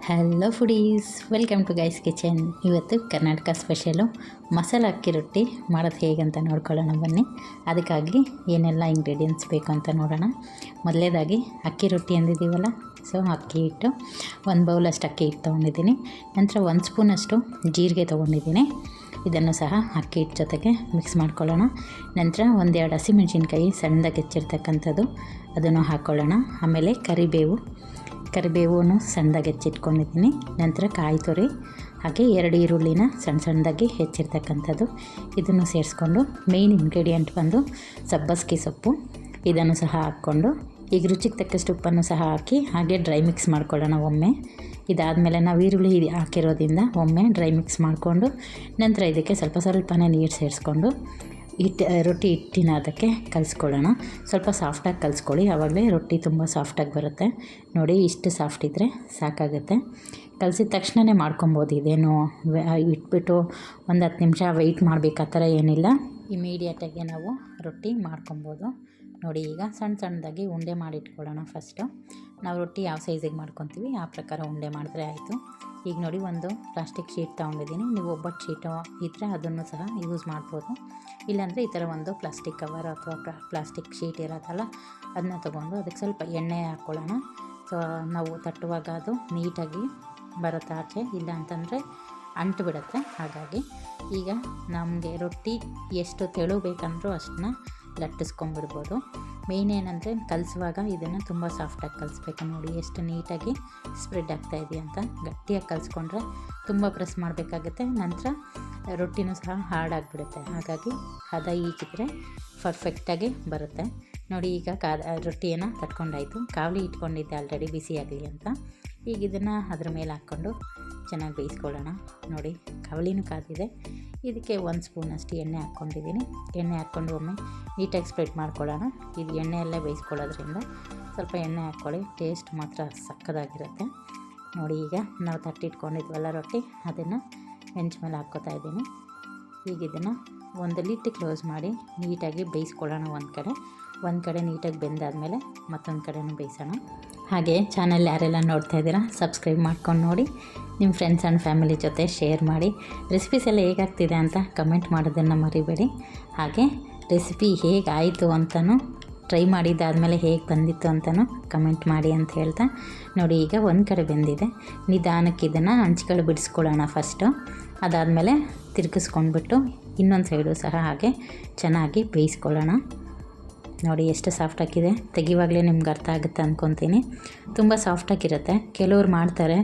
Hello foodies, welcome to guys kitchen. ಇವತ್ತು Karnataka special ಮಸಾಲೆ ಅಕ್ಕಿ ರೊಟ್ಟಿ ಮಾಡೋದು ಹೇಗಂತ ನೋಡ್ಕೊಳ್ಳೋಣ ಬನ್ನಿ. ಅದಕ್ಕಾಗಿ ಏನೆಲ್ಲ ಇಂಗ್ರೀಡಿಯೆಂಟ್ಸ್ ಬೇಕು ಅಂತ ನೋಡೋಣ. ಮೊದಲೇದಾಗಿ ಅಕ್ಕಿ ರೊಟ್ಟಿ ಅಂದಿದ್ದೀವಲ್ಲ, ಸೊ ಅಕ್ಕಿ ಹಿಟ್ಟು 1 ಬೌಲಷ್ಟು ಅಕ್ಕಿ ಹಿಟ್ಟು ತೊಗೊಂಡಿದ್ದೀನಿ. ನಂತರ 1 ಸ್ಪೂನಷ್ಟು ಜೀರಿಗೆ ತೊಗೊಂಡಿದ್ದೀನಿ. ಇದನ್ನು ಸಹ ಅಕ್ಕಿ ಹಿಟ್ಟು ಜೊತೆಗೆ ಮಿಕ್ಸ್ ಮಾಡ್ಕೊಳ್ಳೋಣ. ನಂತರ 1-2 ಹಸಿಮೆಣಸಿನ್ಕಾಯಿ ಸಣ್ಣದಾಗಿ ಹೆಚ್ಚಿರ್ತಕ್ಕಂಥದ್ದು ಅದನ್ನು ಹಾಕ್ಕೊಳ್ಳೋಣ. ಆಮೇಲೆ ಕರಿಬೇವನ್ನು ಸಣ್ಣದಾಗಿ ಹೆಚ್ಚಿಟ್ಕೊಂಡಿದ್ದೀನಿ. ನಂತರ ಕಾಯಿ ತುರಿ, ಹಾಗೆ 2 ಈರುಳ್ಳಿನ ಸಣ್ಣದಾಗಿ ಹೆಚ್ಚಿರ್ತಕ್ಕಂಥದ್ದು ಇದನ್ನು ಸೇರಿಸ್ಕೊಂಡು, ಮೇಯ್ನ್ ಇಂಗ್ರೀಡಿಯೆಂಟ್ ಬಂದು ಸಬ್ಬಸಿಗೆ ಸೊಪ್ಪು, ಇದನ್ನು ಸಹ ಹಾಕ್ಕೊಂಡು ಈಗ ರುಚಿಗೆ ತಕ್ಕಷ್ಟು ಉಪ್ಪನ್ನು ಸಹ ಹಾಕಿ ಹಾಗೆ ಡ್ರೈ ಮಿಕ್ಸ್ ಮಾಡ್ಕೊಳ್ಳೋಣ ಒಮ್ಮೆ. ಇದಾದಮೇಲೆ ನಾವು ಈರುಳ್ಳಿ ಹಾಕಿರೋದ್ರಿಂದ ಒಮ್ಮೆ ಡ್ರೈ ಮಿಕ್ಸ್ ಮಾಡಿಕೊಂಡು, ನಂತರ ಇದಕ್ಕೆ ಸ್ವಲ್ಪನೇ ನೀರು ಸೇರಿಸ್ಕೊಂಡು ರೊಟ್ಟಿ ಹಿಟ್ಟಿನ ಅದಕ್ಕೆ ಕಲಿಸ್ಕೊಳ್ಳೋಣ. ಸ್ವಲ್ಪ ಸಾಫ್ಟಾಗಿ ಕಲಿಸ್ಕೊಳ್ಳಿ, ಆವಾಗಲೇ ರೊಟ್ಟಿ ತುಂಬ ಸಾಫ್ಟಾಗಿ ಬರುತ್ತೆ. ನೋಡಿ, ಇಷ್ಟು ಸಾಫ್ಟ್ ಇದ್ದರೆ ಸಾಕಾಗುತ್ತೆ. ಕಲಸಿದ ತಕ್ಷಣವೇ ಮಾಡ್ಕೊಬೋದು. ಇದೇನು ಇಟ್ಬಿಟ್ಟು ಒಂದು 10 ನಿಮಿಷ ವೆಯ್ಟ್ ಮಾಡಬೇಕು ಆ ಥರ ಏನಿಲ್ಲ. ಇಮಿಡಿಯೇಟಾಗಿ ನಾವು ರೊಟ್ಟಿ ಮಾಡ್ಕೊಬೋದು. ನೋಡಿ, ಈಗ ಸಣ್ಣದಾಗಿ ಉಂಡೆ ಮಾಡಿಟ್ಕೊಳ್ಳೋಣ. ಫಸ್ಟು ನಾವು ರೊಟ್ಟಿ ಯಾವ ಸೈಜಿಗೆ ಮಾಡ್ಕೊತೀವಿ ಆ ಪ್ರಕಾರ ಉಂಡೆ ಮಾಡಿದ್ರೆ ಆಯಿತು. ಈಗ ನೋಡಿ, ಒಂದು ಪ್ಲಾಸ್ಟಿಕ್ ಶೀಟ್ ತೊಗೊಂಡಿದ್ದೀನಿ. ನೀವು ಒಬ್ಬಟ್ಟು ಶೀಟು ಇದ್ದರೆ ಅದನ್ನು ಸಹ ಯೂಸ್ ಮಾಡ್ಬೋದು. ಇಲ್ಲಾಂದರೆ ಈ ಥರ ಒಂದು ಪ್ಲಾಸ್ಟಿಕ್ ಕವರ್ ಅಥವಾ ಪ್ಲಾಸ್ಟಿಕ್ ಶೀಟ್ ಇರೋದಲ್ಲ, ಅದನ್ನ ತೊಗೊಂಡು ಅದಕ್ಕೆ ಸ್ವಲ್ಪ ಎಣ್ಣೆ ಹಾಕ್ಕೊಳ್ಳೋಣ. ಸೊ ನಾವು ತಟ್ಟುವಾಗ ಅದು ನೀಟಾಗಿ ಬರುತ್ತೆ ಆಚೆ, ಇಲ್ಲ ಅಂತಂದರೆ ಅಂಟು ಬಿಡುತ್ತೆ. ಹಾಗಾಗಿ ಈಗ ನಮಗೆ ರೊಟ್ಟಿ ಎಷ್ಟು ತೆಳು ಬೇಕಂದ್ರೂ ಅಷ್ಟನ್ನ ಲಟ್ಟಿಸ್ಕೊಂಡ್ಬಿಡ್ಬೋದು. ಮೇಯ್ನ್ ಏನಂದರೆ ಕಲಿಸುವಾಗ ಇದನ್ನು ತುಂಬ ಸಾಫ್ಟಾಗಿ ಕಲಿಸ್ಬೇಕು. ನೋಡಿ ಎಷ್ಟು ನೀಟಾಗಿ ಸ್ಪ್ರೆಡ್ ಆಗ್ತಾಯಿದೆ ಅಂತ. ಗಟ್ಟಿಯಾಗಿ ಕಲಿಸ್ಕೊಂಡ್ರೆ ತುಂಬ ಪ್ರೆಸ್ ಮಾಡಬೇಕಾಗುತ್ತೆ, ನಂತರ ರೊಟ್ಟಿನೂ ಸಹ ಹಾರ್ಡಾಗಿಬಿಡುತ್ತೆ. ಹಾಗಾಗಿ ಹದ ಈಗಿದ್ರೆ ಪರ್ಫೆಕ್ಟಾಗಿ ಬರುತ್ತೆ. ನೋಡಿ, ಈಗ ರೊಟ್ಟಿಯನ್ನು ತಟ್ಕೊಂಡಾಯಿತು. ಕಾವಲಿ ಇಟ್ಕೊಂಡಿದ್ದೆ ಆಲ್ರೆಡಿ ಬಿಸಿಯಾಗಲಿ ಅಂತ. ಈಗ ಇದನ್ನು ಅದ್ರ ಮೇಲೆ ಹಾಕ್ಕೊಂಡು ಚೆನ್ನಾಗಿ ಬೇಯಿಸ್ಕೊಳ್ಳೋಣ. ನೋಡಿ, ಕಾವಲಿನೂ ಕಾದಿದೆ. ಇದಕ್ಕೆ 1 ಸ್ಪೂನಷ್ಟು ಎಣ್ಣೆ ಹಾಕ್ಕೊಂಡಿದ್ದೀನಿ. ಎಣ್ಣೆ ಹಾಕ್ಕೊಂಡು ಒಮ್ಮೆ ನೀಟಾಗಿ ಸ್ಪ್ರೆಡ್ ಮಾಡ್ಕೊಳ್ಳೋಣ. ಇದು ಎಣ್ಣೆಯಲ್ಲೇ ಬೇಯಿಸ್ಕೊಳ್ಳೋದ್ರಿಂದ ಸ್ವಲ್ಪ ಎಣ್ಣೆ ಹಾಕ್ಕೊಳ್ಳಿ, ಟೇಸ್ಟ್ ಮಾತ್ರ ಸಕ್ಕತ್ತಾಗಿರುತ್ತೆ. ನೋಡಿ, ಈಗ ನಾವು ತಟ್ಟಿಟ್ಕೊಂಡಿದ್ವಲ್ಲ ರೊಟ್ಟಿ, ಅದನ್ನು ಹೆಂಚು ಮೇಲೆ ಹಾಕ್ಕೋತಾ ಇದ್ದೀನಿ. ಈಗ ಇದನ್ನು ಒಂದು ಲಿಡ್ ಕ್ಲೋಸ್ ಮಾಡಿ ನೀಟಾಗಿ ಬೇಯಿಸ್ಕೊಳ್ಳೋಣ. ಒಂದು ಕಡೆ ನೀಟಾಗಿ ಬೆಂದಾದಮೇಲೆ ಮತ್ತೊಂದು ಕಡೆನೂ ಬೇಯಿಸೋಣ. ಹಾಗೆ ಚಾನಲ್ ಯಾರೆಲ್ಲ ನೋಡ್ತಾ ಇದ್ದೀರಾ ಸಬ್ಸ್ಕ್ರೈಬ್ ಮಾಡ್ಕೊಂಡು ನೋಡಿ, ನಿಮ್ಮ ಫ್ರೆಂಡ್ಸ್ ಆ್ಯಂಡ್ ಫ್ಯಾಮಿಲಿ ಜೊತೆ ಶೇರ್ ಮಾಡಿ. ರೆಸಿಪೀಸ್ ಎಲ್ಲ ಹೇಗಾಗ್ತಿದೆ ಅಂತ ಕಮೆಂಟ್ ಮಾಡೋದನ್ನು ಮರಿಬೇಡಿ. ಹಾಗೆ ರೆಸಿಪಿ ಹೇಗಾಯಿತು ಅಂತಲೂ, ಟ್ರೈ ಮಾಡಿದ್ದಾದಮೇಲೆ ಹೇಗೆ ಬಂದಿತ್ತು ಅಂತಲೂ ಕಮೆಂಟ್ ಮಾಡಿ ಅಂತ ಹೇಳ್ತಾ, ನೋಡಿ ಈಗ ಒಂದು ಕಡೆ ಬೆಂದಿದೆ. ನಿಧಾನಕ್ಕೆ ಇದನ್ನು ಹಂಚ್ಗಳು ಬಿಡಿಸ್ಕೊಳ್ಳೋಣ ಫಸ್ಟು. ಅದಾದಮೇಲೆ ತಿರುಗಿಸ್ಕೊಂಡ್ಬಿಟ್ಟು ಇನ್ನೊಂದು ಸೈಡು ಸಹ ಹಾಗೆ ಚೆನ್ನಾಗಿ ಬೇಯಿಸ್ಕೊಳ್ಳೋಣ. ನೋಡಿ ಎಷ್ಟು ಸಾಫ್ಟಾಗಿದೆ. ತೆಗಿವಾಗಲೇ ನಿಮ್ಗೆ ಅರ್ಥ ಆಗುತ್ತೆ ಅಂದ್ಕೊತೀನಿ. ತುಂಬ ಸಾಫ್ಟಾಗಿರುತ್ತೆ. ಕೆಲವ್ರು ಮಾಡ್ತಾರೆ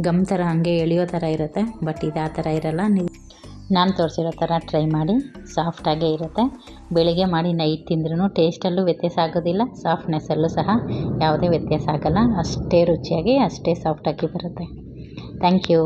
ಗಮ್ ಥರ ಹಂಗೆ ಎಳೆಯೋ ಥರ ಇರುತ್ತೆ, ಬಟ್ ಇದು ಆ ಥರ ಇರೋಲ್ಲ. ನೀವು ನಾನು ತೋರಿಸಿರೋ ಥರ ಟ್ರೈ ಮಾಡಿ, ಸಾಫ್ಟಾಗೇ ಇರುತ್ತೆ. ಬೆಳಿಗ್ಗೆ ಮಾಡಿ ನೈಟ್ ತಿಂದ್ರೂ ಟೇಸ್ಟಲ್ಲೂ ವ್ಯತ್ಯಾಸ ಆಗೋದಿಲ್ಲ, ಸಾಫ್ಟ್ನೆಸ್ಸಲ್ಲೂ ಸಹ ಯಾವುದೇ ವ್ಯತ್ಯಾಸ ಆಗೋಲ್ಲ. ಅಷ್ಟೇ ರುಚಿಯಾಗಿ ಅಷ್ಟೇ ಸಾಫ್ಟಾಗಿ ಬರುತ್ತೆ. Thank you.